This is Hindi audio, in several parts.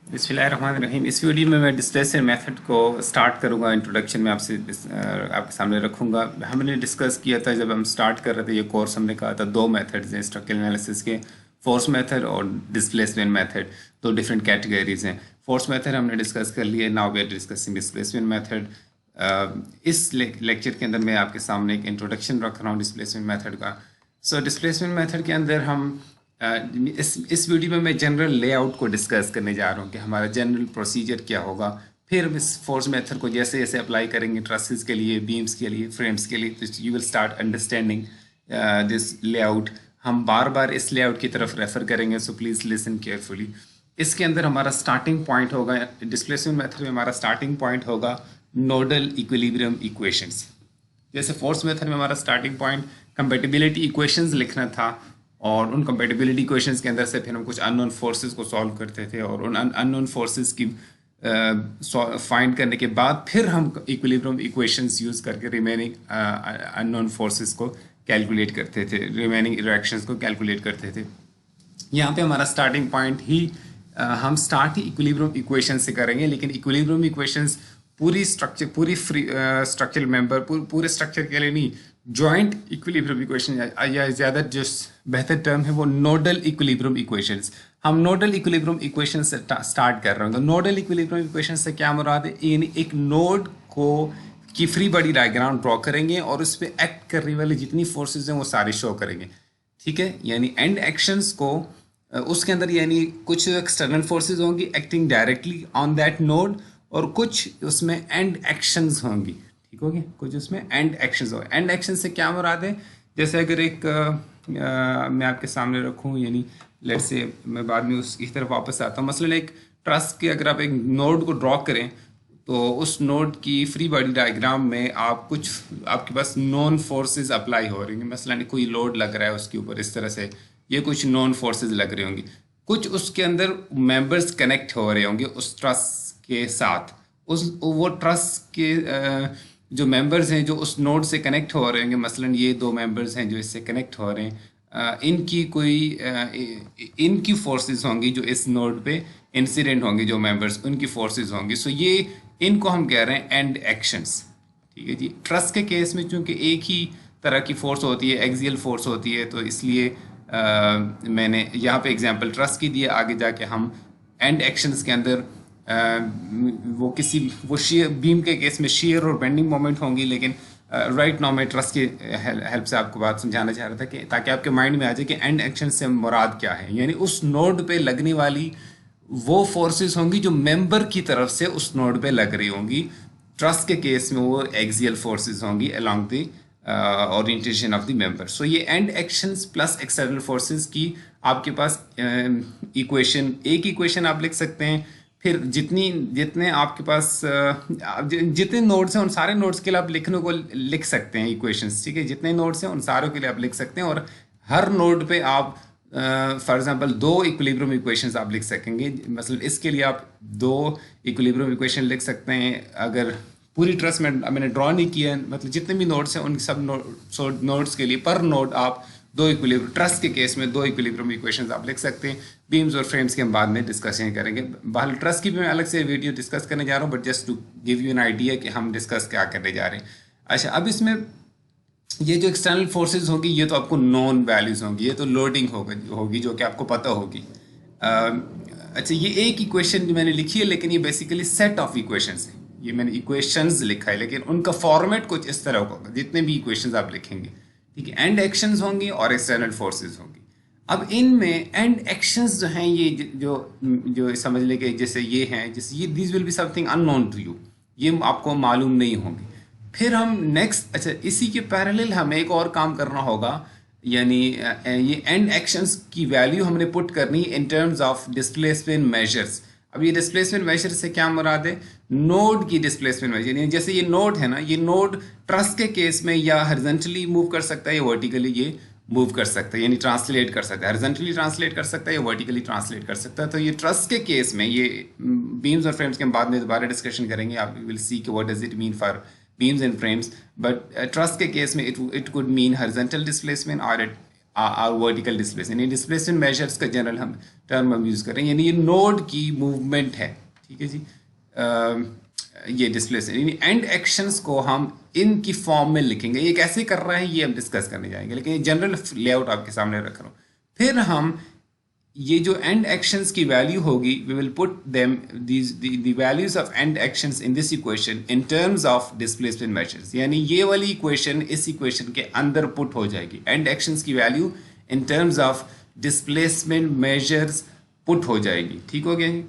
बिस्मिल्लाहिर्रहमानिर्रहीम। इस वीडियो में मैं डिस्प्लेसमेंट मेथड को स्टार्ट करूंगा। इंट्रोडक्शन में आपके सामने रखूंगा। हमने डिस्कस किया था जब हम स्टार्ट कर रहे थे ये कोर्स, हमने कहा था दो मेथड्स हैं स्ट्रक्चरल एनालिसिस के, फोर्स मेथड और डिस्प्लेसमेंट मेथड। दो डिफरेंट कैटेगरीज हैं। फोर्स मेथड हमने डिस्कस कर लिया, now we are discussing displacement method. इस लेक्चर के अंदर मैं आपके सामने एक इंट्रोडक्शन रख रहा हूँ डिस्प्लेसमेंट मेथड का। सो डिस्प्लेसमेंट मेथड के अंदर हम इस वीडियो में मैं जनरल लेआउट को डिस्कस करने जा रहा हूँ कि हमारा जनरल प्रोसीजर क्या होगा। फिर हम इस फोर्स मेथड को जैसे जैसे अप्लाई करेंगे ट्रसेस के लिए, बीम्स के लिए, फ्रेम्स के लिए, तो you will start understanding this layout. हम बार बार इस लेआउट की तरफ रेफर करेंगे, सो प्लीज़ लिसन केयरफुली। इसके अंदर हमारा स्टार्टिंग पॉइंट होगा, डिस्प्लेसमेंट मेथड में हमारा स्टार्टिंग पॉइंट होगा नोडल इक्विलिब्रियम इक्वेशंस। जैसे फोर्स मेथड में हमारा स्टार्टिंग पॉइंट कंपेटिबिलिटी इक्वेशंस लिखना था, और उन कंपेटिबिलिटी इक्वेशंस के अंदर से फिर हम कुछ अननोन फोर्सेस को सॉल्व करते थे, और उन अननोन फोर्सेस की फाइंड करने के बाद फिर हम इक्विलिब्रियम इक्वेशंस यूज़ करके रिमेनिंग अननोन फोर्सेस को कैलकुलेट करते थे, रिमेनिंग रिएक्शंस को कैलकुलेट करते थे। यहाँ पे हमारा स्टार्टिंग पॉइंट ही हम स्टार्ट ही इक्विलिब्रियम इक्वेशन से करेंगे, लेकिन इक्विलिब्रियम इक्वेशंस पूरी स्ट्रक्चर, पूरी स्ट्रक्चरल मेंबर, पूरे स्ट्रक्चर के लिए नहीं, जॉइंट इक्विलिब्रियम इक्वेशन, या ज़्यादा जो बेहतर टर्म है वो नोडल इक्विलिब्रियम इक्वेशंस। हम नोडल इक्विलिब्रियम इक्वेशन से स्टार्ट कर रहे हैं। तो नोडल इक्विलिब्रियम इक्वेशन से क्या मुराद है? यानी एक नोड को की फ्री बॉडी डायग्राम ड्रॉ करेंगे और उस पर एक्ट करने वाली जितनी फोर्सेज हैं वो सारी शो करेंगे, ठीक है। यानी एंड एक्शंस को उसके अंदर यानी कुछ एक्सटर्नल फोर्सेज होंगी acting directly on that node, और कुछ उसमें एंड एक्शंस होंगी, ठीक होगी, कुछ उसमें एंड एक्शंस हो। एंड एक्शन से क्या मुराद है? जैसे अगर एक मैं आपके सामने रखूं, यानी लेट्स से मैं बाद में उसकी तरफ वापस आता हूँ। मसलन एक ट्रस के अगर आप एक नोड को ड्रॉ करें, तो उस नोड की फ्री बॉडी डायग्राम में आप कुछ, आपके पास नॉन फोर्सेस अप्लाई हो रही हैं। मसलन कोई लोड लग रहा है उसके ऊपर, इस तरह से ये कुछ नॉन फोर्सेस लग रही होंगी। कुछ उसके अंदर मेंबर्स कनेक्ट हो रहे होंगे उस ट्रस के साथ। उस वो ट्रस के जो मेंबर्स हैं जो उस नोड से कनेक्ट हो रहे होंगे, मसलन ये दो मेंबर्स हैं जो इससे कनेक्ट हो रहे हैं, इनकी फोर्सेस होंगी जो इस नोड पे इंसिडेंट होंगे, जो मेंबर्स उनकी फोर्सेस होंगी। सो ये इनको हम कह रहे हैं एंड एक्शंस, ठीक है जी। ट्रस्ट के केस में चूंकि एक ही तरह की फोर्स होती है, एक्सियल फोर्स होती है, तो इसलिए मैंने यहाँ पे एग्जांपल ट्रस्ट की दिया। आगे जाके हम एंड एक्शंस के अंदर वो शेयर बीम के केस में शेयर और बेंडिंग मोमेंट होंगी, लेकिन राइट नाउ मैं ट्रस्ट की हेल्प से आपको बात समझाना चाह रहा था कि ताकि आपके माइंड में आ जाए कि एंड एक्शन से मुराद क्या है। यानी उस नोड पे लगने वाली वो फोर्सेस होंगी जो मेंबर की तरफ से उस नोड पे लग रही होंगी। ट्रस्ट के केस में वो एक्सियल फोर्सेस होंगी along the orientation of the member. So ये end actions plus external forces की आपके पास इक्वेशन, एक इक्वेशन आप लिख सकते हैं। फिर जितने आपके पास जितने नोड्स हैं उन सारे नोड्स के लिए आप लिखने को लिख सकते हैं इक्वेशंस, ठीक है। जितने नोड्स हैं उन सारों के लिए आप लिख सकते हैं, और हर नोड पे आप फॉर एग्जांपल दो इक्विलिब्रियम इक्वेशंस आप लिख सकेंगे। मतलब इसके लिए आप दो इक्विलिब्रियम इक्वेशन लिख सकते हैं। अगर पूरी ट्रस्ट में मैंने ड्रॉ नहीं किया, मतलब जितने भी नोड्स हैं उन सब नोड्स के लिए पर नोड आप दो इक्विलिब्रियम, ट्रस्ट के केस में दो इक्विलिब्रियम इक्वेशंस आप लिख सकते हैं। बीम्स और फ्रेम्स के हम बाद में डिस्कशन करेंगे। बहरहाल ट्रस्ट की भी मैं अलग से वीडियो डिस्कस करने जा रहा हूँ, but just to give you an idea कि हम डिस्कस क्या करने जा रहे हैं। अच्छा, अब इसमें ये जो एक्सटर्नल फोर्सेस होगी ये तो आपको नॉन वैल्यूज होंगी, ये तो लोडिंग होगी जो कि आपको पता होगी। अच्छा, ये एक इक्वेशन जो मैंने लिखी है, लेकिन ये बेसिकली सेट ऑफ इक्वेशंस है। ये मैंने इक्वेशंस लिखा है, लेकिन उनका फॉर्मेट कुछ इस तरह होगा जितने भी इक्वेशंस आप लिखेंगे, ठीक है। एंड एक्शंस होंगी और एक्सटर्नल फोर्सेस होंगी। अब इनमें एंड एक्शंस जो हैं, ये जो समझ लें कि जैसे ये हैं, जैसे ये this will be something unknown to you, ये आपको मालूम नहीं होंगी। फिर हम नेक्स्ट, अच्छा, इसी के पैरेलल हमें एक और काम करना होगा, यानी ये एंड एक्शंस की वैल्यू हमने पुट करनी इन टर्म्स ऑफ डिस्प्लेसमेंट मेजर्स। अब ये डिस्प्लेसमेंट मेजर से क्या मुराद है? नोड की डिस्प्लेसमेंट मेजर, यानी जैसे ये नोड है ना, ये नोड ट्रस्ट के केस में या हॉरिजॉन्टली मूव कर सकता है या वर्टिकली ये मूव कर सकता है, यानी ट्रांसलेट कर सकता है, हॉरिजॉन्टली ट्रांसलेट कर सकता है या वर्टिकली ट्रांसलेट कर सकता है। तो ये ट्रस्ट के केस में, ये बीम्स और फ्रेम्स के हम बाद में दोबारा डिस्कशन करेंगे, आप विल सी कि what does it mean for beams and frames, but trust के केस में it could mean horizontal displacement vertical displacement, यानी डिस्प्लेसमेंट मेजर्स का जनरल हम टर्म हम यूज़ कर रहे हैं, यानी ये नोड की मूवमेंट है, ठीक है जी। ये डिस्प्लेसमेंट यानी एंड एक्शंस को हम इनकी फॉर्म में लिखेंगे, ये कैसे कर रहा है ये हम डिस्कस करने जाएंगे, लेकिन ये जनरल लेआउट आपके सामने रख रहा हूँ। फिर हम ये जो एंड एक्शंस की वैल्यू होगी, we will put them the values of end actions in this equation in terms of displacement measures, यानी ये वाली इक्वेशन इस इक्वेशन के अंदर पुट हो जाएगी, एंड एक्शंस की value in terms of displacement measures put हो जाएगी, ठीक हो गया जी।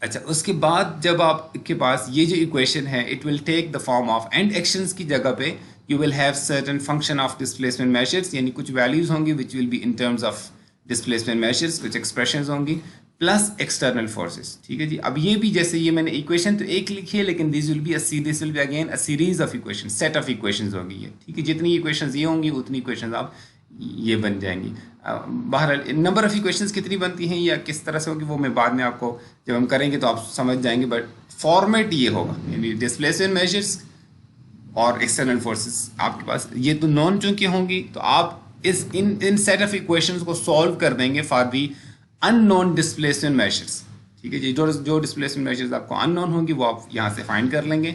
अच्छा, उसके बाद जब आपके पास ये जो इक्वेशन है, it will take the form of end actions की जगह पे you will have certain function of displacement measures, यानी कुछ वैल्यूज होंगी which will be in terms of displacement measures, कुछ एक्सप्रेशंस होंगी प्लस एक्सटर्नल फोर्सेस, ठीक है जी। अब ये भी जैसे ये मैंने इक्वेशन तो एक लिखी है, लेकिन this will be again a series of equation, set of equations होंगी ये, ठीक है। जितनी इक्वेशंस ये होंगी उतनी इक्वेशंस आप ये बन जाएंगी। बहरहाल नंबर ऑफ इक्वेशंस कितनी बनती हैं या किस तरह से होगी वो मैं बाद में आपको जब हम करेंगे तो आप समझ जाएंगे, बट फॉर्मेट ये होगा, यानी डिस्प्लेसमेंट मेजर्स और एक्सटर्नल फोर्सेस आपके पास ये तो नॉन चूंकि होंगी, तो आप इस इन सेट ऑफ इक्वेशंस को सॉल्व कर देंगे for the unknown displacement measures, ठीक है जी। जो डिस्प्लेसमेंट मेजर्स आपको अननोन होंगी वो आप यहाँ से फाइंड कर लेंगे।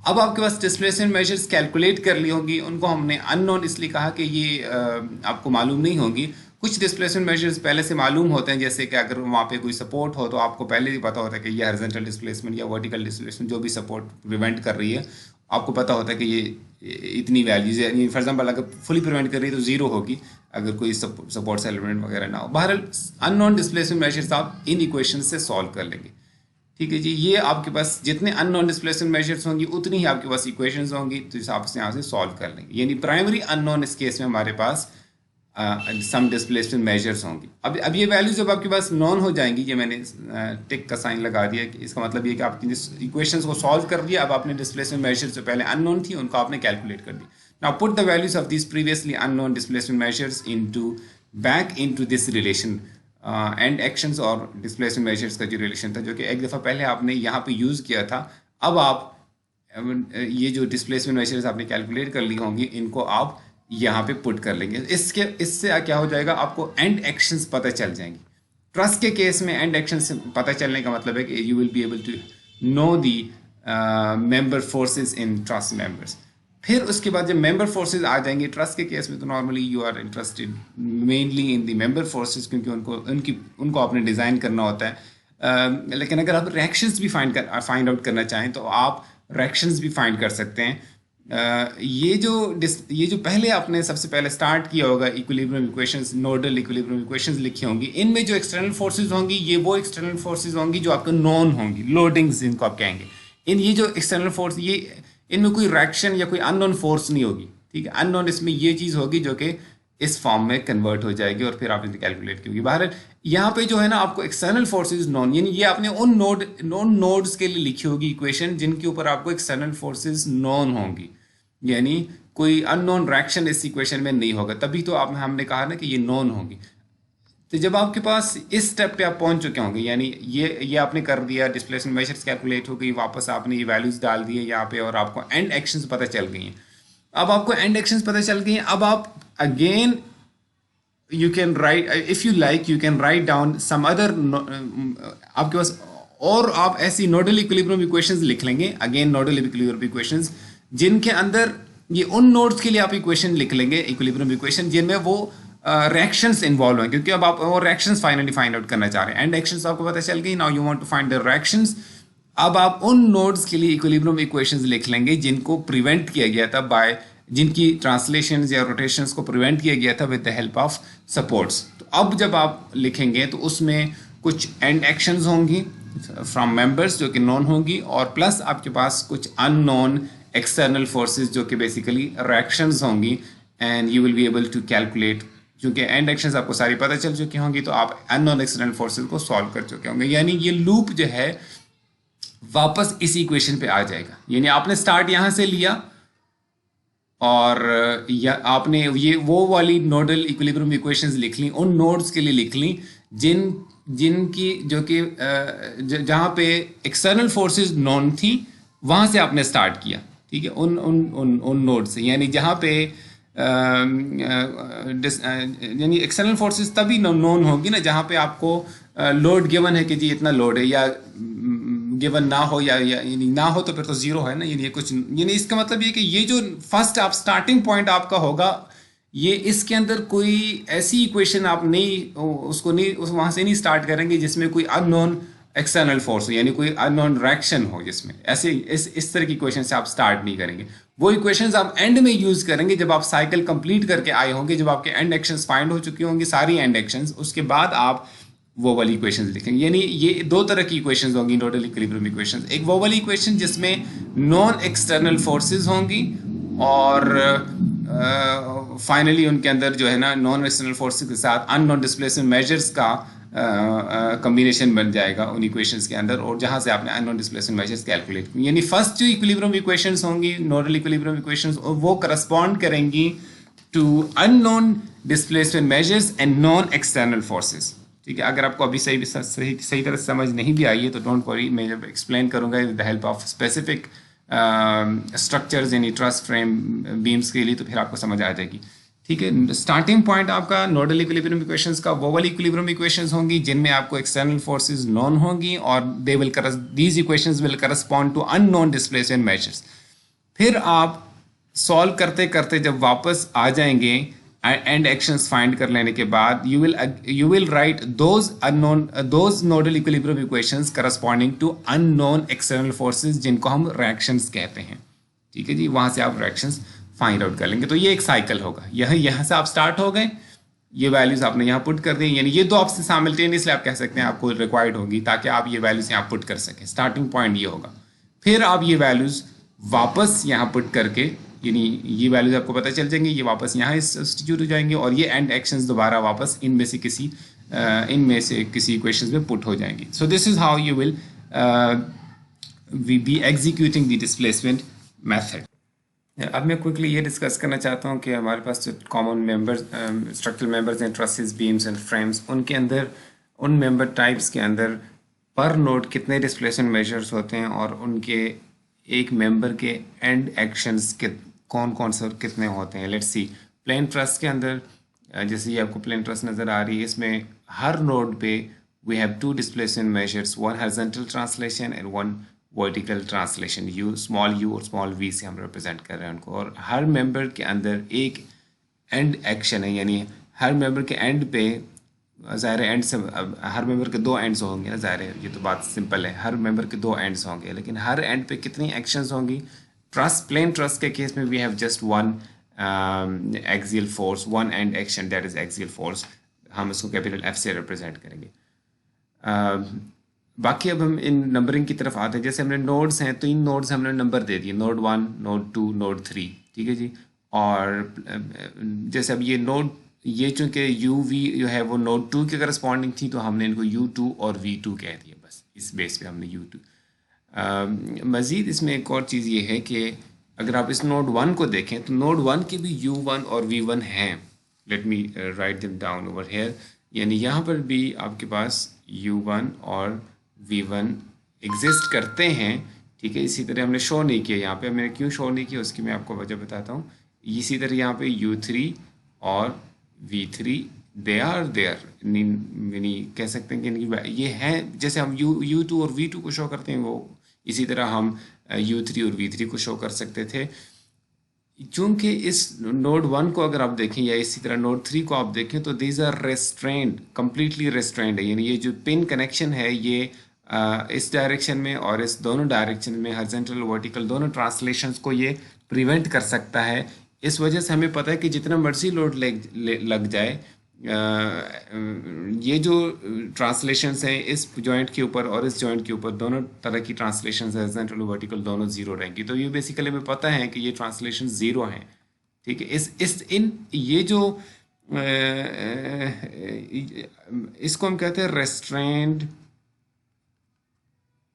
अब आपके पास डिस्प्लेसमेंट मेजर्स कैलकुलेट कर ली होगी, उनको हमने अननोन इसलिए कहा कि ये आपको मालूम नहीं होगी। कुछ डिस्प्लेसमेंट मेजर्स पहले से मालूम होते हैं, जैसे कि अगर वहाँ पे कोई सपोर्ट हो तो आपको पहले ही पता होता है कि ये हॉरिजॉन्टल डिस्प्लेसमेंट या वर्टिकल डिस्प्लेसमेंट जो भी सपोर्ट प्रिवेंट कर रही है, आपको पता होता है कि ये इतनी वैल्यूज है। फॉर एग्जाम्पल अगर फुली प्रिवेंट कर रही है तो जीरो होगी अगर कोई सपोर्ट एलिमेंट वगैरह ना हो। बहरहाल अननोन डिस्प्लेसमेंट मेजर्स आप इन इक्वेशन से सॉल्व कर लेंगे, ठीक है जी। ये आपके पास जितने अननोन डिस्प्लेसमेंट मेजर्स होंगी उतनी ही आपके पास इक्वेशंस होंगी, तो आप यहाँ से सॉल्व कर लेंगे। यानी प्राइमरी अननोन इस केस में हमारे पास सम डिस्प्लेसमेंट मेजर्स होंगी। अब ये वैल्यूज जब आपके पास नॉन हो जाएंगी, ये मैंने टिक का साइन लगा दिया कि इसका मतलब ये कि आपने इक्वेशंस को सॉल्व कर दिया। अब आपने डिस्प्लेसमेंट मेजर्स जो पहले अननोन थी उनको आपने कैलकुलेट कर दी। Now put the values of this previously unknown displacement measures back into this relation and actions और डिस्प्लेसमेंट मेजर्स का जो रिलेशन था, जो कि एक दफ़ा पहले आपने यहाँ पे यूज़ किया था। अब आप ये जो डिस्प्लेसमेंट मेजर्स आपने कैलकुलेट कर ली होंगी, इनको आप यहाँ पे पुट कर लेंगे। इससे क्या हो जाएगा, आपको एंड एक्शंस पता चल जाएंगी। ट्रस्ट के केस में एंड एक्शंस पता चलने का मतलब है कि you will be able to know the member forces in truss members. फिर उसके बाद जब मेंबर फोर्सेस आ जाएंगे, ट्रस्ट के केस में तो normally you are interested mainly in the member forces, क्योंकि उनको आपने डिज़ाइन करना होता है। लेकिन अगर आप रिएक्शंस भी फाइंड आउट करना चाहें तो आप रिएक्शंस भी फाइंड कर सकते हैं। ये जो पहले आपने सबसे पहले स्टार्ट किया होगा equilibrium equations, nodal equilibrium equations लिखी होंगी, इनमें जो एक्सटर्नल फोर्सेस होंगी ये वो एक्सटर्नल फोर्सेस होंगी जो आपको नॉन होंगी, लोडिंग्स जिनको आप कहेंगे। ये जो एक्सटर्नल फोर्स ये इनमें कोई रिएक्शन या कोई अननोन फोर्स नहीं होगी, ठीक है। अननोन इसमें ये चीज़ होगी जो कि इस फॉर्म में कन्वर्ट हो जाएगी और फिर आप इसे कैलकुलेट की होगी। बहरहाल यहाँ पे जो है ना, आपको एक्सटर्नल फोर्सेस नॉन, यानी ये आपने उन नोड्स के लिए लिखी होगी इक्वेशन जिनके ऊपर आपको एक्सटर्नल फोर्सेस नॉन होंगी, यानी कोई अननोन रिएक्शन इस इक्वेशन में नहीं होगा, तभी तो हमने कहा ना कि ये नॉन होगी। तो जब आपके पास इस स्टेप पे आप पहुंच चुके होंगे, यानी ये आपने कर दिया, डिस्प्लेसमेंट मेजर्स कैलकुलेट हो गई, वापस आपने ये वैल्यूज डाल दिए यहाँ पे और आपको एंड एक्शंस पता चल गई हैं। अब आपको एंड एक्शंस पता चल गई हैं, अब आप again you can write, if you like you can write down some other, आपके पास और आप ऐसी नोडल इक्विलिब्रियम इक्वेशंस लिख लेंगे, अगेन नोडल इक्विलिब्रियम इक्वेशंस जिनके अंदर ये उन नोड्स के लिए आप इक्वेशन लिख लेंगे, इक्विलिब्रियम इक्वेशन जिनमें वो रिएक्शंस इन्वॉल्व हैं, क्योंकि अब आप वो रिएक्शंस फाइनली फाइंड आउट करना चाह रहे हैं। एंड एक्शंस आपको पता चल गई, now you want to find the reactions. अब आप उन नोड्स के लिए इक्विलिब्रियम इक्वेशंस लिख लेंगे जिनको प्रिवेंट किया गया था बाय, जिनकी ट्रांसलेशंस या रोटेशंस को प्रिवेंट किया गया था with the help of supports. तो अब जब आप लिखेंगे तो उसमें कुछ एंड एक्शंस होंगी फ्रॉम मेंबर्स जो कि नॉन होंगी, और प्लस आपके पास कुछ अननोन एक्सटर्नल फोर्सेस जो कि बेसिकली रिएक्शंस होंगी, and you will be able to calculate, क्योंकि एंड एक्शंस आपको सारी पता चल चुकी होंगी तो आप अननोन एक्सटर्नल फोर्सेस को सॉल्व कर चुके होंगे। यानी ये लूप जो है वापस इसी इक्वेशन पे आ जाएगा। यानी आपने स्टार्ट यहाँ से लिया और आपने ये वो वाली नोडल इक्विलिब्रियम इक्वेशंस लिख ली, उन नोड्स के लिए लिख ली जिनकी जो कि जहाँ पे एक्सटर्नल फोर्सेस नॉन थी, वहाँ से आपने स्टार्ट किया, ठीक है, उन नोड से, यानी जहाँ पे यानी एक्सटर्नल फोर्सेस तभी नोन होगी ना जहाँ पे आपको लोड गिवन है कि जी इतना लोड है, या गिवन ना हो, या यानी ना हो तो फिर तो जीरो है ना, यानी ये कुछ, यानी इसका मतलब ये कि ये जो फर्स्ट आप स्टार्टिंग पॉइंट आपका होगा, ये इसके अंदर कोई ऐसी इक्वेशन आप नहीं उसको नहीं वहां से नहीं स्टार्ट करेंगे जिसमें कोई अननोन एक्सटर्नल फोर्स हो, यानी कोई अननोन रिएक्शन हो, जिसमें ऐसे इस तरह की इक्वेशन से आप स्टार्ट नहीं करेंगे। वो इक्वेशंस आप एंड में यूज करेंगे जब आप साइकिल कंप्लीट करके आए होंगे, जब आपके एंड एक्शंस फाइंड हो चुकी होंगी सारी एंड एक्शंस, उसके बाद आप वो वाली इक्वेशंस लिखेंगे। यानी ये दो तरह की इक्वेशंस होंगी नोडल इक्विलिब्रियम इक्वेशंस, एक वो वाली इक्वेशन जिसमें नॉन एक्सटर्नल फोर्सेस होंगी, और फाइनली उनके अंदर जो है ना नॉन एक्सटर्नल फोर्सेस के साथ अननोन डिस्प्लेसमेंट मेजर्स का कॉम्बिनेशन बन जाएगा उन इक्वेशंस के अंदर, और जहां से आपने अननोन डिस्प्लेसमेंट मेजर्स कैलकुलेट की। यानी फर्स्ट जो इक्विलिब्रियम इक्वेशंस होंगी नोडल इक्विलिब्रियम इक्वेशंस, वो करस्पॉन्ड करेंगी to unknown displacement measures and known external forces. ठीक है, अगर आपको अभी सही तरह से समझ नहीं भी आई है तो डोंट वरी, मैं जब एक्सप्लेन करूंगा with the help of specific structures यानी ट्रस फ्रेम बीम्स के लिए, तो फिर आपको समझ आ जाएगी। ठीक है, स्टार्टिंग पॉइंट आपका नोडल इक्विलिब्रियम इक्वेशंस का वो वाली इक्विलिब्रियम इक्वेशंस होंगी जिनमें आपको एक्सटर्नल फोर्सेस नॉन होंगी, और these equations will correspond to unknown displacement measures. फिर आप सॉल्व करते करते जब वापस आ जाएंगे एंड एक्शंस फाइंड कर लेने के बाद, you will write those nodal equilibrium equations corresponding to unknown external forces जिनको हम reactions कहते हैं। ठीक है जी, वहां से आप reactions फाइंड आउट कर लेंगे। तो ये एक साइकिल होगा, यहाँ से आप स्टार्ट हो गए, ये वैल्यूज आपने यहाँ पुट कर दी, यानी ये दो आपसे साइमल्टेनियसली आप कह सकते हैं आपको रिक्वायर्ड होगी ताकि आप ये वैल्यूज यहाँ पुट कर सकें। स्टार्टिंग पॉइंट ये होगा, फिर आप ये वैल्यूज वापस यहाँ पुट करके, यानी ये वैल्यूज आपको पता चल जाएंगे, ये वापस यहाँ सब्स्टिट्यूट हो जाएंगे, और ये एंड एक्शंस दोबारा वापस इनमें से किसी इक्वेशंस में पुट हो जाएंगी। So this is how you will B executing the displacement method. अब मैं क्विकली ये डिस्कस करना चाहता हूँ कि हमारे पास जो कॉमन मेंबर्स स्ट्रक्चरल मेंबर्स हैं, ट्रसेस, बीम्स एंड फ्रेम्स, उनके अंदर उन मेंबर टाइप्स के अंदर पर नोड कितने डिस्प्लेसमेंट मेजर्स होते हैं, और उनके एक मेंबर के एंड एक्शंस के कौन कौन से और कितने होते हैं। लेट्स सी, प्लेन ट्रस के अंदर जैसे ये आपको प्लेन ट्रस नज़र आ रही है, इसमें हर नोड पे we have two displacement measures, one horizontal translation and one vertical translation. U small u और स्मॉल वी से हम रिप्रेजेंट कर रहे हैं उनको, और हर मेंबर के अंदर एक एंड एक्शन है, यानी हर मेंबर के एंड पे, ज़ाहिर है एंड से हर मेंबर के दो एंड्स होंगे ना, ज़ाहिर है ये तो बात सिंपल है, हर मेंबर के दो एंड्स होंगे, लेकिन हर एंड पे कितनी एक्शंस होंगी। प्लेन ट्रस के केस में we have just one axial force, one end action, that is axial force, हम इसको कैपिटल एफ से रिप्रेजेंट करेंगे। बाकी अब हम इन नंबरिंग की तरफ आते हैं। जैसे हमने नोड्स हैं तो इन नोड्स हमने नंबर दे दिए, नोड 1, नोड 2, नोड 3, ठीक है जी। और जैसे अब ये चूंकि यू वी जो है वो नोड 2 के करस्पॉन्डिंग थी, तो हमने इनको U2 और V2 कह दिया, बस इस बेस पे हमने U2। मज़ीद इसमें एक और चीज़ ये है कि अगर आप इस नोड 1 को देखें तो नोड 1 के भी U1 और V1 हैं। Let me write them down over here, यानी यहाँ पर भी आपके पास U1 और V1 एग्जिस्ट करते हैं, ठीक है। इसी तरह हमने शो नहीं किया यहाँ पे, मैंने क्यों शो नहीं किया उसकी मैं आपको वजह बताता हूँ। इसी तरह यहाँ पे U3 और V3 दे आर देयर, यानी कह सकते हैं कि इनकी ये हैं, जैसे हम U2 और V2 को शो करते हैं, वो इसी तरह हम U3 और V3 को शो कर सकते थे। चूंकि इस नोड 1 को अगर आप देखें या इसी तरह नोड 3 को आप देखें तो these are restrained, completely restrained है, यानी ये जो पिन कनेक्शन है ये इस डायरेक्शन में और इस दोनों डायरेक्शन में हॉरिजॉन्टल वर्टिकल दोनों ट्रांसलेशंस को ये प्रिवेंट कर सकता है। इस वजह से हमें पता है कि जितना मर्जी लोड लग जाए, ये जो ट्रांसलेशंस हैं इस जॉइंट के ऊपर और इस जॉइंट के ऊपर, दोनों तरह की ट्रांसलेशंस हॉरिजॉन्टल वर्टिकल दोनों जीरो रहेंगी। तो ये बेसिकली हमें पता है कि ये ट्रांसलेशन जीरो हैं, ठीक है। ये जो इसको हम कहते हैं रेस्ट्रेंड,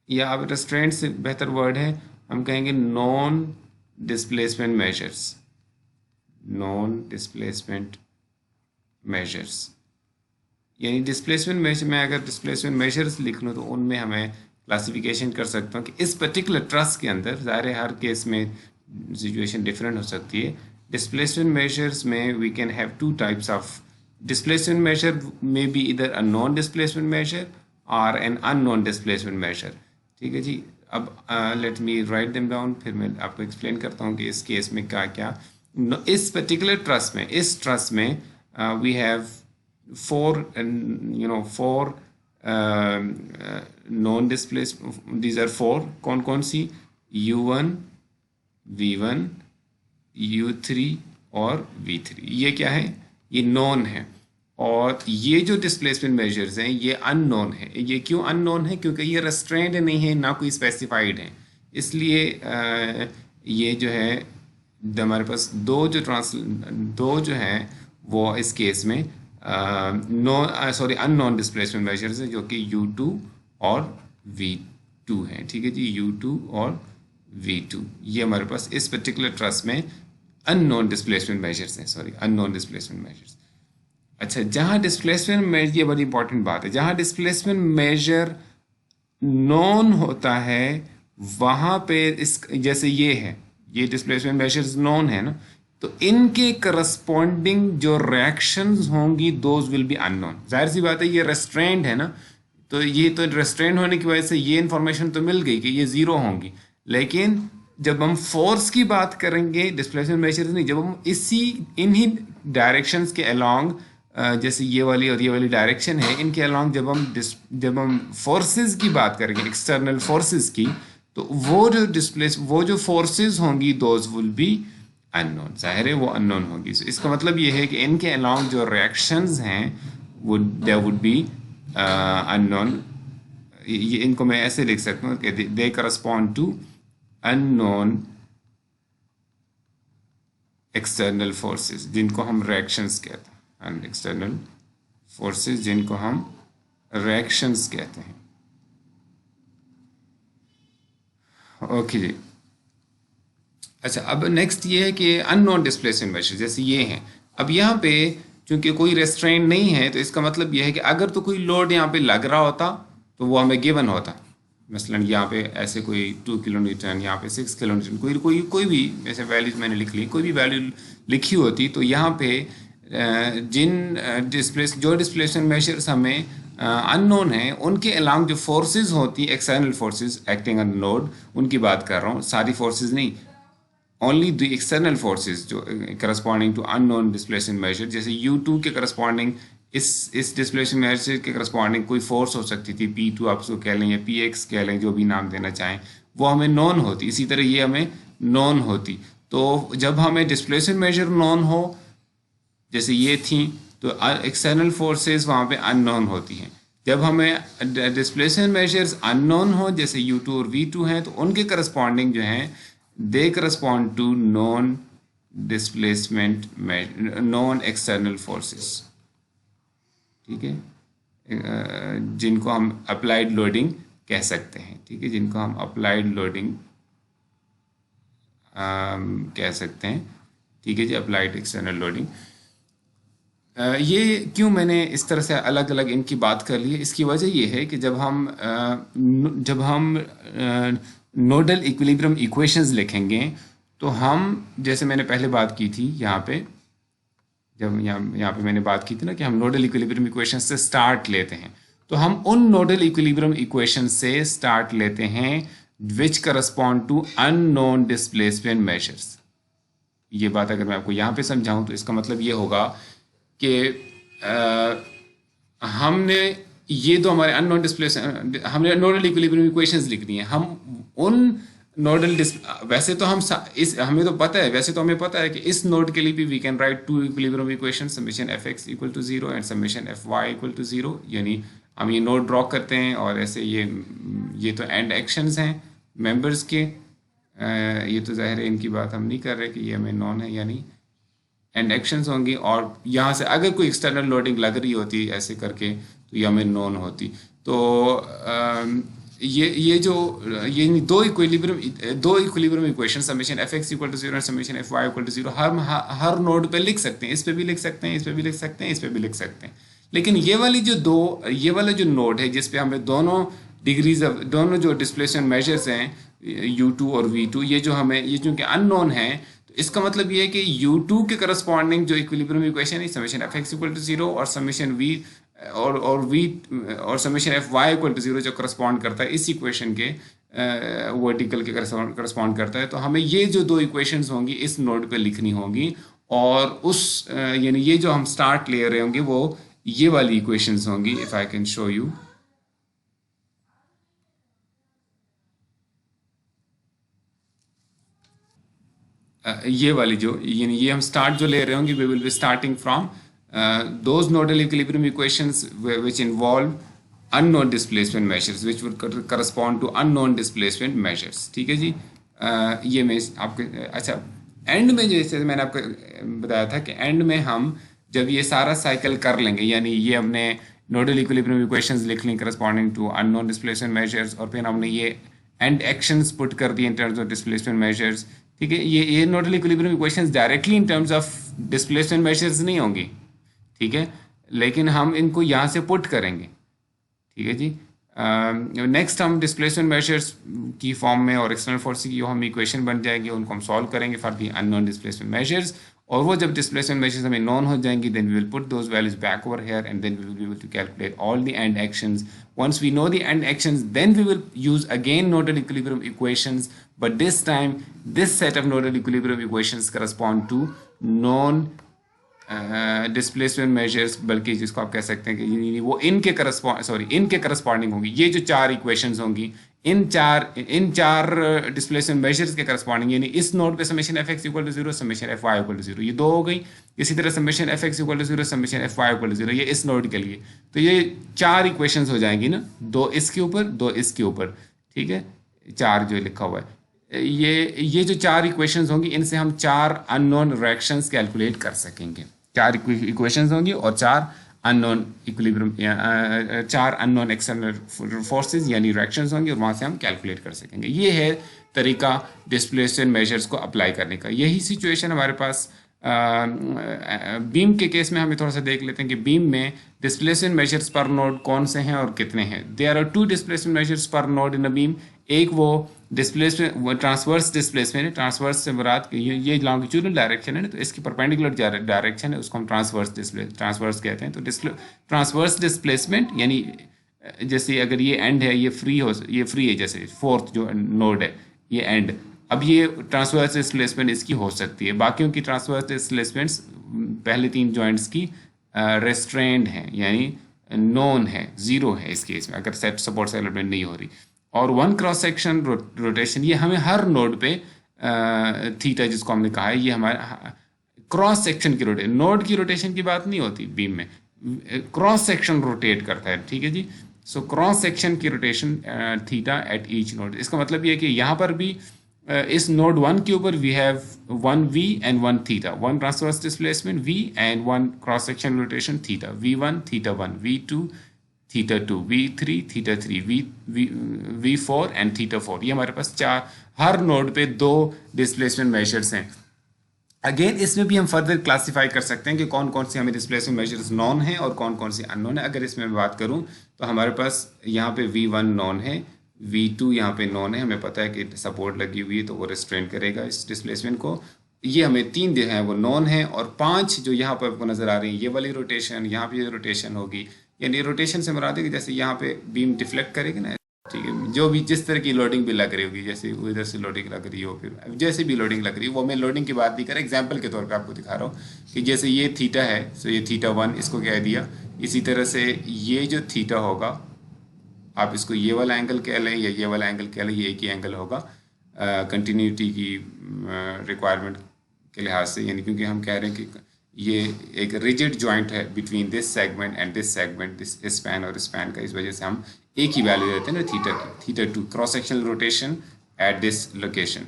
या अब रेस्ट्रेंट से बेहतर वर्ड है हम कहेंगे non displacement measures, non displacement measures. यानी डिस्प्लेसमेंट मेजर में अगर डिस्प्लेसमेंट मेजर्स लिख लूँ तो उनमें हमें क्लासिफिकेशन कर सकता हूँ कि इस पर्टिकुलर ट्रस के अंदर, ज़ाहिर है हर केस में सिचुएशन डिफरेंट हो सकती है, डिस्प्लेसमेंट मेजर्स में we can have two types of displacement measure, may be either a non displacement measure or an unknown displacement measure. ठीक है जी. अब let me write them down, फिर मैं आपको एक्सप्लेन करता हूँ कि इस केस में क्या क्या. इस पर्टिकुलर ट्रस्ट में, इस ट्रस्ट में we have four known displace, these are four. कौन कौन सी? U1, V1, U3 और V3. ये क्या है? ये नॉन है. और ये जो डिस्प्लेसमेंट मेजर्स हैं ये अननोन है. ये क्यों अननोन है? क्योंकि ये रेस्ट्रेंड नहीं है, ना कोई स्पेसिफाइड है. इसलिए ये जो है हमारे पास दो जो हैं वो इस केस में अननोन डिस्प्लेसमेंट मेजर्स हैं, जो कि U2 और V2 हैं. ठीक है जी, U2 और V2 ये हमारे पास इस पर्टिकुलर ट्रस्ट में अननोन डिस्प्लेसमेंट मेजर्स हैं. Unknown displacement measures. अच्छा, जहाँ डिस्प्लेसमेंट मेजर, ये बड़ी इंपॉर्टेंट बात है, जहाँ डिस्प्लेसमेंट मेजर नॉन होता है वहाँ पे इस जैसे ये है, ये डिस्प्लेसमेंट मेजर्स नॉन है ना, तो इनके करस्पॉन्डिंग जो रिएक्शंस होंगी दोज विल बी अननोन. जाहिर सी बात है, ये रेस्ट्रेंड है ना, तो ये तो रेस्ट्रेंड होने की वजह से ये इन्फॉर्मेशन तो मिल गई कि ये ज़ीरो होंगी. लेकिन जब हम फोर्स की बात करेंगे, डिस्प्लेसमेंट मेजर्स नहीं, जब हम इन्हीं डायरेक्शंस के अलोंग, जैसे ये वाली और ये वाली डायरेक्शन है, इनके अलोंग जब हम फोर्सेस की बात करेंगे, एक्सटर्नल फोर्सेस की, तो वो जो फोर्सेस होंगी दोज विल बी अननोन. जाहिर है वो अननोन होगी. So, इसका मतलब ये है कि इनके अलोंग जो रिएक्शंस हैं दे वुड बी अननोन. ये इनको मैं ऐसे लिख सकता हूँ कि they correspond to unknown external forces, जिनको हम रिएक्शंस कहते हैं. एंड एक्सटर्नल फोर्सेस जिनको हम रिएक्शंस कहते हैं. ओके जी. अच्छा, अब नेक्स्ट ये है कि अननोन डिस्प्लेसमेंट मेजर, जैसे ये हैं. अब यहाँ पे चूंकि कोई रेस्ट्रेंट नहीं है, तो इसका मतलब ये है कि अगर तो कोई लोड यहाँ पे लग रहा होता तो वो हमें गिवन होता. मसलन यहाँ पे ऐसे कोई 2 किलोन्यूटन, यहाँ पे 6 किलोन्यूटन, कोई भी ऐसे वैल्यूज मैंने लिख ली, कोई भी वैल्यू लिखी होती, तो यहाँ पे जो डिस्प्लेसमेंट मेजर्स हमें अननोन है, उनके अलांग जो फोर्सेस होती, external forces acting on load, उनकी बात कर रहा हूँ, सारी फोर्सेस नहीं, ओनली द एक्सटर्नल फोर्सेस जो corresponding to unknown displacement measure. जैसे U2 के करस्पॉन्डिंग इस डिस्प्लेसमेंट मेजर के करस्पॉन्डिंग कोई फोर्स हो सकती थी, P2 आप उसको कह लें या PX कह लें, जो भी नाम देना चाहें, वो हमें नॉन होती. इसी तरह ये हमें नॉन होती. तो जब हमें डिस्प्लेसमेंट मेजर नॉन हो, जैसे ये थी, तो एक्सटर्नल फोर्सेस वहाँ पे अननोन होती हैं. जब हमें डिस्प्लेसमेंट मेजर्स अननोन हो, जैसे U2 और V2 हैं, तो उनके करस्पॉन्डिंग जो हैं they correspond to non displacement non external forces. ठीक है, जिनको हम अप्लाइड लोडिंग कह सकते हैं. ठीक है, जिनको हम अप्लाइड लोडिंग कह सकते हैं. ठीक है जी, अप्लाइड एक्सटर्नल लोडिंग. ये क्यों मैंने इस तरह से अलग अलग इनकी बात कर ली है, इसकी वजह ये है कि जब हम नोडल इक्विलिब्रियम इक्वेशंस लिखेंगे, तो हम, जैसे मैंने पहले बात की थी यहाँ पे, जब यहाँ पे मैंने बात की थी ना कि हम नोडल इक्विलिब्रियम इक्वेशन से स्टार्ट लेते हैं, तो हम उन नोडल इक्विलिब्रियम इक्वेशन से स्टार्ट लेते हैं which correspond to unknown displacement measures. ये बात अगर मैं आपको यहाँ पे समझाऊं, तो इसका मतलब ये होगा कि हमने ये तो हमारे अननोन डिस्प्लेसमेंट, हमने नोडल इक्विलिब्रियम इक्वेशंस लिख दी हैं. हम उन नोडल वैसे तो हमें तो पता है, वैसे तो हमें पता है कि इस नोड के लिए भी we can write two equilibrium equation, summation fx equal to 0 and summation fy equal to 0. यानी हम ये नोड ड्रॉ करते हैं और ऐसे ये तो एंड एक्शंस हैं मेंबर्स के. ये तो जाहिर है इनकी बात हम नहीं कर रहे कि ये हमें नॉन है, यानी एंड एक्शंस होंगी. और यहाँ से अगर कोई एक्सटर्नल लोडिंग लग रही होती ऐसे करके, तो ये हमें नॉन होती. तो ये दो equilibrium equation, summation fx equal to 0 and summation fy equal to 0, हर नोड पे लिख सकते हैं. इस पे भी लिख सकते हैं, इस पे भी लिख सकते हैं, इस पे भी लिख सकते हैं. लेकिन ये वाला जो नोड है, जिस पे हमें दोनों जो डिस्प्लेसमेंट मेजर्स हैं U2 और V2, ये चूँकि अननोन है, तो इसका मतलब ये है कि U2 के करस्पॉन्डिंग जो इक्विलिब्रियम इक्वेशन है summation F X equal to 0 और समेशन वी और वी और summation F Y equal to 0 जो करस्पॉन्ड करता है इस इक्वेशन के वर्टिकल के करस्पॉन्ड करता है। तो हमें ये जो दो इक्वेशंस होंगी इस नोड पे लिखनी होंगी और उस यानी ये जो हम स्टार्ट ले रहे होंगे वो ये वाली इक्वेशंस होंगी। If I can show you, ये वाली जो यानी ये हम स्टार्ट जो ले रहे होंगे we will be starting from those nodal equilibrium equations which involve unknown displacement measures which would correspond to unknown displacement measures. ठीक है जी। ये मैं आपके अच्छा एंड में जैसे मैंने आपको बताया था कि एंड में हम जब ये सारा साइकिल कर लेंगे यानी ये हमने नोडल इक्विलिब्रियम इक्वेशंस लिख ली corresponding to unknown displacement measures और फिर हमने ये एंड एक्शंस पुट कर दिए in terms of displacement measures. ठीक है, ये nodal equilibrium equations directly in terms of displacement measures नहीं होंगी। ठीक है, लेकिन हम इनको यहाँ से पुट करेंगे। ठीक है जी। नेक्स्ट हम डिस्प्लेसमेंट मेजर्स की फॉर्म में और एक्सटर्नल फोर्स की हम इक्वेशन बन जाएंगे उनको हम सॉल्व करेंगे for the unknown displacement measures और वो जब डिस्प्लेसमेंट मेजर्स हमें नोन हो जाएंगी then we will put those values back over here and then we will be able to calculate all the end actions. once we know the end actions then we will use again nodal equilibrium equations, but this time this set of nodal equilibrium equations correspond to non displacement measures, बल्कि जिसको आप कह सकते हैं कि वो इनके करस्पॉन्डिंग होंगी। ये जो चार इक्वेशंस होंगी इन चार डिस्प्लेसमेंट मेजर्स के करस्पॉन्डिंग यानी इस नोड पे summation F X equal to 0 summation F Y equal to 0 ये दो हो गई। इसी तरह summation F X equal to 0 summation F Y equal to 0 ये इस नोड के लिए। तो ये चार इक्वेशंस हो जाएंगी ना, दो इसके ऊपर दो इसके ऊपर। ठीक है, चार जो लिखा हुआ है ये जो चार इक्वेशंस होंगी इनसे हम चार अननोन रिएक्शंस कैलकुलेट कर सकेंगे। चार इक्वेशंस होंगी और चार अननोन इक्विलिब्रियम चार अननोन एक्सटर्नल फोर्सेस यानी रिएक्शंस होंगी और वहाँ से हम कैलकुलेट कर सकेंगे। ये है तरीका डिस्प्लेसमेंट मेजर्स को अप्लाई करने का। यही सिचुएशन हमारे पास बीम के केस में हमें थोड़ा सा देख लेते हैं कि बीम में डिस्प्लेसमेंट मेजर्स पर नोड कौन से हैं और कितने हैं। There are two displacement measures per node in a beam. एक वो डिस्प्लेसमेंट ट्रांसवर्स डिस्प्लेसमेंट है, ट्रांसवर्स से मुराद ये लॉन्गिट्यूडनल डायरेक्शन है ना, तो इसकी परपेंडिकुलर डायरेक्शन है उसको हम ट्रांसवर्स कहते हैं। तो ट्रांसवर्स डिस्प्लेसमेंट यानी जैसे अगर ये एंड है ये फ्री है जैसे फोर्थ जो नोड है ये एंड, अब ये ट्रांसवर्स डिस्प्लेसमेंट इसकी हो सकती है। बाकियों की ट्रांसवर्स डिस्प्लेसमेंट्स पहले तीन जॉइंट्स की रेस्ट्रेंड हैं यानी नोन है, जीरो है इस केस में अगर सेट सपोर्ट एलिमेंट नहीं हो रही। और वन क्रॉस सेक्शन रोटेशन ये हमें हर नोड पे थीटा जिसको हमने कहा है ये हमारे क्रॉस सेक्शन की रोटेशन, नोड की रोटेशन की बात नहीं होती बीम में, क्रॉस सेक्शन रोटेट करता है। ठीक है जी। सो क्रॉस सेक्शन की rotation theta at each node. इसका मतलब ये है कि यहाँ पर भी इस नोड 1 के ऊपर we have one v and one theta, one transverse displacement v and one cross section rotation theta, v1 theta 1, v2 theta 2, v3 theta 3, v4 and theta 4। ये हमारे पास चार हर नोड पे दो डिस्प्लेसमेंट मेजर्स हैं। अगेन इसमें भी हम फर्दर क्लासीफाई कर सकते हैं कि कौन कौन से हमें डिस्प्लेसमेंट मेजर्स नॉन है और कौन कौन से अननोन है। अगर इसमें मैं बात करूं तो हमारे पास यहाँ पे v1 नॉन है, v2 यहाँ पे नॉन है, हमें पता है कि सपोर्ट लगी हुई है तो वो रिस्ट्रेन करेगा इस डिस्प्लेसमेंट को। ये हमें तीन जो है वो नॉन है और पांच जो यहाँ पर आपको नजर आ रही है ये वाली रोटेशन, यहाँ पे ये रोटेशन होगी यानी रोटेशन से मुराद है कि जैसे यहाँ पे बीम डिफ्लेक्ट करेगी ना, ठीक है, जो भी जिस तरह की लोडिंग भी लग रही होगी, जैसे इधर से लोडिंग लग रही हो फिर जैसे भी लोडिंग लग रही है, वो मैं लोडिंग की बात नहीं कर रहा, एग्जाम्पल के तौर पे आपको दिखा रहा हूँ कि जैसे ये थीटा है तो ये थीटा 1 इसको कह दिया। इसी तरह से ये जो थीटा होगा आप इसको ये वाला एंगल कह लें या ये वाला एंगल कह लें, ये एक ही एंगल होगा कंटिन्यूटी की रिक्वायरमेंट के लिहाज से, यानी क्योंकि हम कह रहे हैं कि ये एक रिजिड जॉइंट है between this segment and this segment, this span और स्पैन का, इस वजह से हम एक ही वैल्यू देते हैं ना थीटा की, theta 2 cross sectional rotation at this location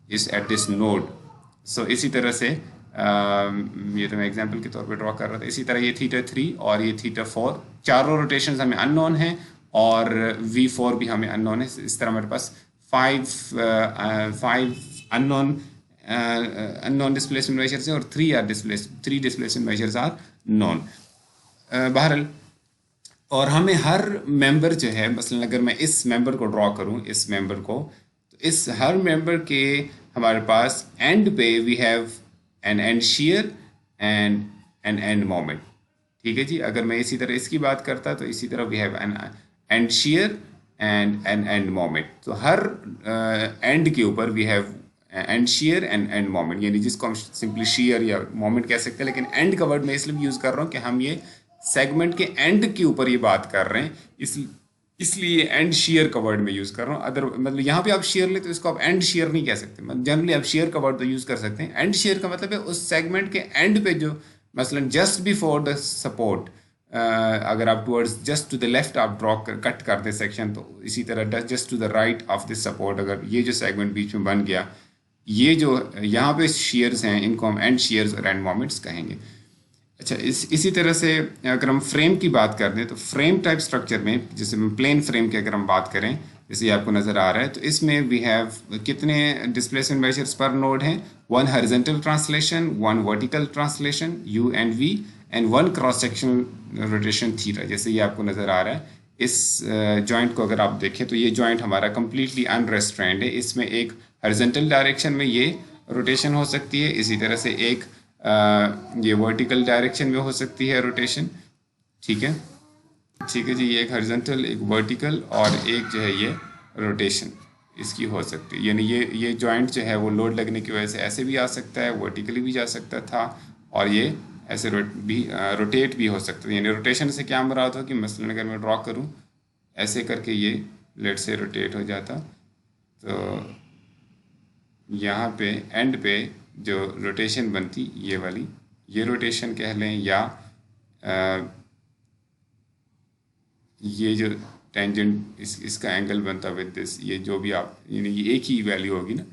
इस एट दिस नोड। सो इसी तरह से ये तो मैं एग्जांपल के तौर पे ड्रॉ कर रहा था। इसी तरह ये थीटा 3 और ये थीटा 4 चारों रोटेशंस हमें अननोन है और v4 भी हमें अननोन है। इस तरह हमारे पास फाइव अननोन डिस्प्लेसमेंट मेजर्स हैं और three displacement measures are known. बहरहाल और हमें हर मेंबर जो है, मसलन अगर मैं इस मेंबर को ड्रॉ करूं, इस मेंबर को, तो इस हर मेंबर के हमारे पास एंड पे we have an end shear and an end moment. ठीक है जी, अगर मैं इसी तरह इसकी बात करता तो इसी तरह we have an end shear and an end moment. तो हर एंड के ऊपर we have end shear and end moment, यानी जिसको हम सिंपली शेयर या मोमेंट कह सकते हैं, लेकिन एंड का वर्ड मैं इसलिए यूज़ कर रहा हूँ कि हम ये सेगमेंट के एंड के ऊपर ये बात कर रहे हैं, इसलिए एंड शेयर का वर्ड मैं यूज़ कर रहा हूँ। अदर मतलब यहाँ पे आप शेयर ले तो इसको आप एंड शेयर नहीं कह सकते, मतलब जनरली आप शेयर का वर्ड तो यूज़ कर सकते हैं। एंड शेयर का मतलब है उस सेगमेंट के एंड पे जो मसलन जस्ट बिफोर द सपोर्ट, अगर आप towards just to the left आप ड्रॉ कट कर दे सेक्शन, तो इसी तरह just to the right of this support, अगर ये जो सेगमेंट बीच में बन गया, ये जो यहाँ पे शेयर्स हैं इनको हम एंड शेयर्स और एंड मोमेंट्स कहेंगे। अच्छा, इसी तरह से अगर हम फ्रेम की बात कर दें तो फ्रेम टाइप स्ट्रक्चर में, जैसे प्लेन फ्रेम की अगर हम बात करें, जैसे ये आपको नज़र आ रहा है, तो इसमें वी हैव कितने डिस्प्लेसमेंट मेजर्स पर नोड हैं, 1 horizontal translation, 1 vertical translation u and v, and 1 cross sectional rotation theta. जैसे ये आपको नज़र आ रहा है, इस जॉइंट को अगर आप देखें तो ये जॉइंट हमारा कम्प्लीटली अनरेस्ट्रेंड है। इसमें एक हॉरिजॉन्टल डायरेक्शन में ये रोटेशन हो सकती है, इसी तरह से एक ये वर्टिकल डायरेक्शन में हो सकती है रोटेशन। ठीक है, ठीक है जी, ये एक हॉरिजॉन्टल, एक वर्टिकल और एक जो है ये रोटेशन इसकी हो सकती है। यानी ये जॉइंट जो है वो लोड लगने की वजह से ऐसे भी आ सकता है, वर्टिकली भी जा सकता था, और ये ऐसे रोटेट भी हो सकता है। यानी रोटेशन से क्या मुराद हो कि मसलन अगर मैं ड्रॉ करूँ ऐसे करके, ये लेट से रोटेट हो जाता, तो यहाँ पे एंड पे जो रोटेशन बनती ये वाली, ये रोटेशन कह लें, या ये जो टेंजेंट इसका एंगल बनता विद दिस, ये जो भी आप, यानी ये एक ही वैल्यू होगी ना।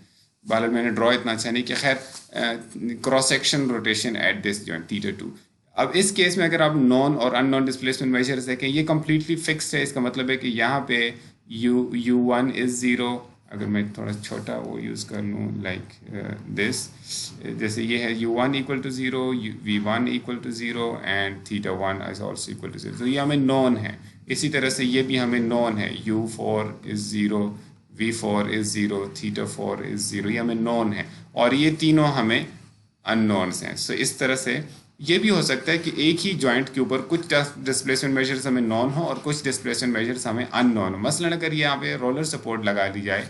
बहरहाल मैंने ड्रॉ इतना अच्छा नहीं किया, खैर cross section rotation at this joint theta 2। अब इस केस में अगर आप नॉन और अननोन डिस्प्लेसमेंट मेजर्स देखें, ये कम्प्लीटली फिक्स्ड है। इसका मतलब है कि यहाँ पे u1 इज़ 0, अगर मैं थोड़ा छोटा वो यूज़ कर लूँ लाइक दिस, जैसे ये है u1 equal to 0, v1 equal to 0 and theta 1 is also equal to 0, तो ये हमें नॉन है। इसी तरह से ये भी हमें नॉन है, u4 is 0, v4 is 0, theta 4 is 0, ये हमें नॉन है, और ये तीनों हमें अननोन्स हैं। सो इस तरह से ये भी हो सकता है कि एक ही जॉइंट के ऊपर कुछ डिस्प्लेसमेंट मेजर्स हमें नॉन हो और कुछ डिस्प्लेसमेंट मेजर्स हमें अननोन हो। मसलन अगर यहाँ पे रोलर सपोर्ट लगा दी जाए,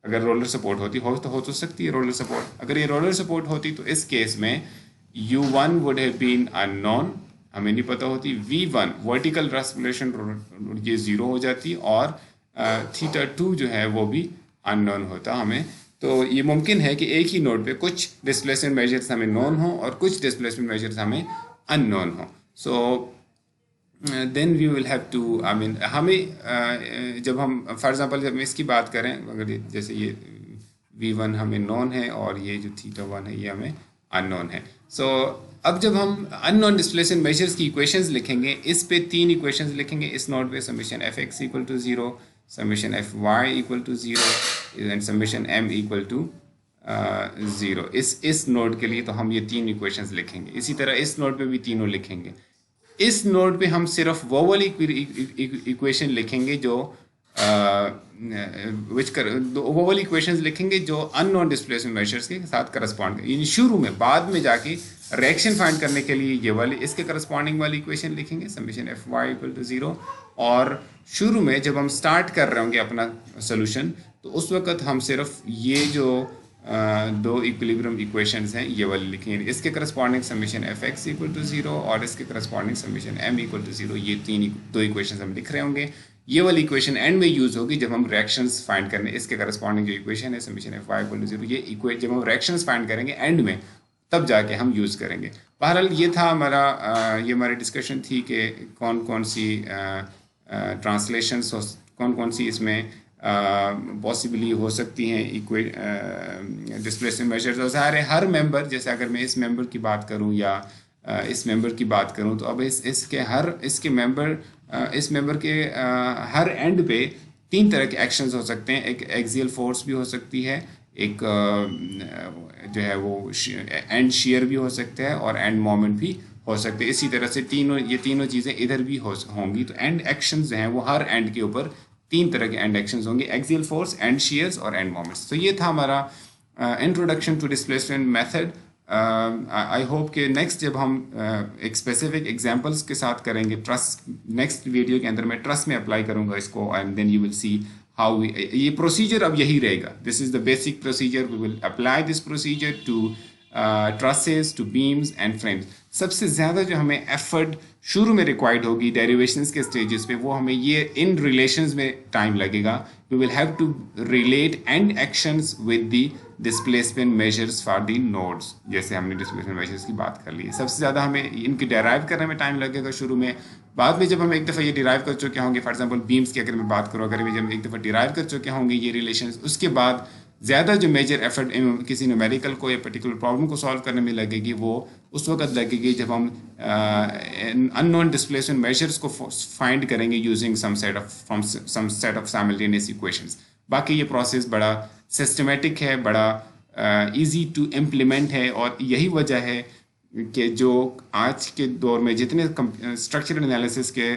अगर रोलर सपोर्ट होती हो तो सकती है रोलर सपोर्ट, अगर ये रोलर सपोर्ट होती तो इस केस में u1 would have been unknown, हमें नहीं पता होती, v1 वर्टिकल ट्रांसलेशन ये 0 हो जाती, और थीटा 2 जो है वो भी अननोन होता हमें। तो ये मुमकिन है कि एक ही नोड पे कुछ डिस्प्लेसमेंट मेजर्स हमें नोन हो और कुछ डिस्प्लेसमेंट मेजर्स हमें अननोन हो। So then we will have to, I mean हमें जब हम फॉर एग्जांपल जब हम इसकी बात करें, अगर जैसे ये v1 हमें नोन है और ये जो थीटा 1 है ये हमें अननोन है। सो अब जब हम अननोन डिस्प्लेसमेंट मेजर्स की इक्वेशंस लिखेंगे, इस पे 3 इक्वेशंस लिखेंगे इस नोड पे, summation fx equal to 0, summation fy equal to 0 and summation m equal to 0। इस नोड के लिए तो हम ये 3 इक्वेशंस लिखेंगे। इसी तरह इस नोड पे भी तीनों लिखेंगे। इस नोड पे हम सिर्फ वो वाली इक्वेशन लिखेंगे जो वो वाली इक्वेशंस लिखेंगे जो अननोन डिस्प्लेसमेंट मेजर्स के साथ करस्पॉन्ड है। यानी शुरू में, बाद में जाके रिएक्शन फाइंड करने के लिए ये वाली इसके करस्पॉन्डिंग वाली इक्वेशन लिखेंगे, समेशन fy इक्वल टू 0, और शुरू में जब हम स्टार्ट कर रहे होंगे अपना सोल्यूशन तो उस वक्त हम सिर्फ ये जो दो इक्विलिब्रियम इक्वेशंस हैं ये वाली लिखेंगे। इसके corresponding summation fx equal to 0 और इसके corresponding summation m equal to 0, ये दो इक्वेशंस हम लिख रहे होंगे। ये वाली इक्वेशन एंड में यूज होगी जब हम रिएक्शंस फाइंड करने, इसके करस्पॉन्डिंग जो इक्वेशन है समेशन fy इक्वल टू 0, ये जब हम रिएक्शंस फाइंड करेंगे एंड में तब जाके हम यूज़ करेंगे। बहरहाल ये था हमारा ये हमारी डिस्कशन थी कि कौन कौन सी ट्रांसलेशंस, कौन कौन सी इसमें पॉसिबली हो सकती हैं डिस्प्लेसमेंट मेजर्स। और ज़ाहिर है हर मेंबर, जैसे अगर मैं इस मेंबर की बात करूं या इस मेंबर की बात करूं, तो अब इसके मेंबर के हर एंड पे 3 तरह के एक्शंस हो सकते हैं। एक एक्सियल फोर्स भी हो सकती है, एक जो है वो एंड शेयर भी हो सकता है, और एंड मोमेंट भी हो सकते हैं। इसी तरह से ये तीनों चीज़ें इधर भी होंगी। तो एंड एक्शंस जो हैं वो हर एंड के ऊपर 3 तरह के एंड एक्शंस होंगे, एक्सियल फोर्स, एंड शेयर्स और एंड मोमेंट्स। तो ये था हमारा introduction to displacement method. I hope कि नेक्स्ट जब हम एक स्पेसिफिक एग्जांपल्स के साथ करेंगे ट्रस्ट, नेक्स्ट वीडियो के अंदर मैं ट्रस्ट में अप्लाई करूंगा इसको, and then you will see how ये प्रोसीजर अब यही रहेगा। This is the basic procedure, we will apply this procedure to trusses, to beams and frames. सबसे ज़्यादा जो हमें एफर्ट शुरू में रिक्वायर्ड होगी डेरिवेशंस के स्टेजेस पे, वो हमें ये इन रिलेशंस में टाइम लगेगा। We will have to relate end actions with the displacement measures for the nodes, जैसे हमने डिस्प्लेसमेंट मेजर्स की बात कर ली है। सबसे ज़्यादा हमें इनकी डेराइव करने में टाइम लगेगा शुरू में। बाद में जब हम एक दफ़ा ये डिराइव कर चुके होंगे, फॉर एग्जांपल बीम्स की अगर मैं बात करूँ, अगर जब एक दफ़ा डिराइव कर चुके होंगे ये रिलेशंस, उसके बाद ज़्यादा जो मेजर एफर्ट किसी न्यूमेरिकल को या पर्टिकुलर प्रॉब्लम को सॉल्व करने में लगेगी, वो उस वक्त लगेगी जब हम अननोन डिस्प्लेसमेंट मेजर्स को फाइंड करेंगे using some set of simultaneous equations. बाकी ये प्रोसेस बड़ा सिस्टमेटिक है, बड़ा इजी टू इम्प्लीमेंट है, और यही वजह है कि जो आज के दौर में जितने स्ट्रक्चरल एनालिसिस के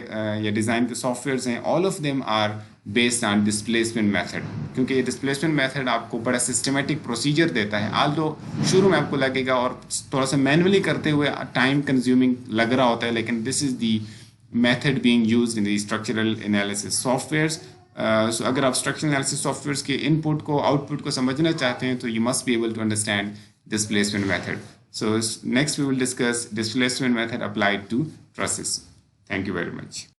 या डिज़ाइन के सॉफ्टवेयर्स हैं, all of them are based on displacement method, क्योंकि ये डिस्प्लेसमेंट मेथड आपको बड़ा सिस्टमेटिक प्रोसीजर देता है। आल दो शुरू में आपको लगेगा और थोड़ा सा मैनुअली करते हुए टाइम कंज्यूमिंग लग रहा होता है, लेकिन this is the method being used in the structural analysis softwares. So अगर आप स्ट्रक्चरल एनालिसिस सॉफ्टवेयर्स के इनपुट को, आउटपुट को समझना चाहते हैं, तो you must be able to understand displacement method. So next we will discuss displacement method applied to trusses. Thank you very much.